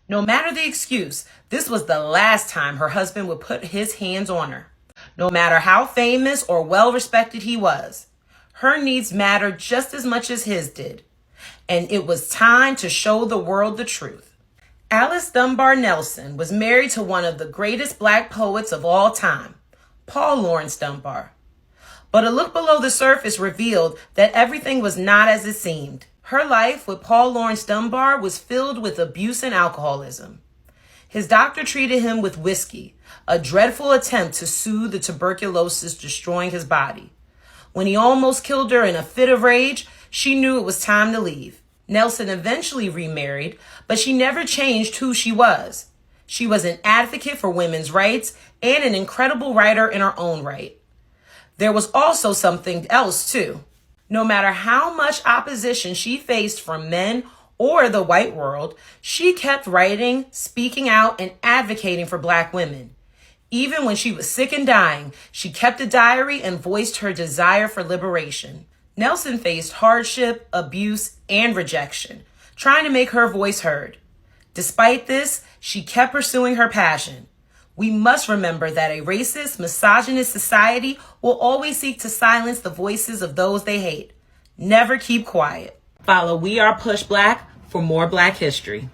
No matter the excuse, this was the last time her husband would put his hands on her. No matter how famous or well-respected he was, her needs mattered just as much as his did. And it was time to show the world the truth. Alice Dunbar Nelson was married to one of the greatest Black poets of all time, Paul Laurence Dunbar. But a look below the surface revealed that everything was not as it seemed. Her life with Paul Laurence Dunbar was filled with abuse and alcoholism. His doctor treated him with whiskey, a dreadful attempt to soothe the tuberculosis destroying his body. When he almost killed her in a fit of rage, she knew it was time to leave. Nelson eventually remarried, but she never changed who she was. She was an advocate for women's rights and an incredible writer in her own right. There was also something else, too. No matter how much opposition she faced from men or the white world, she kept writing, speaking out, and advocating for Black women. Even when she was sick and dying, she kept a diary and voiced her desire for liberation. Nelson faced hardship, abuse, and rejection, trying to make her voice heard. Despite this, she kept pursuing her passion. We must remember that a racist, misogynist society will always seek to silence the voices of those they hate. Never keep quiet. Follow We Are Push Black for more Black history.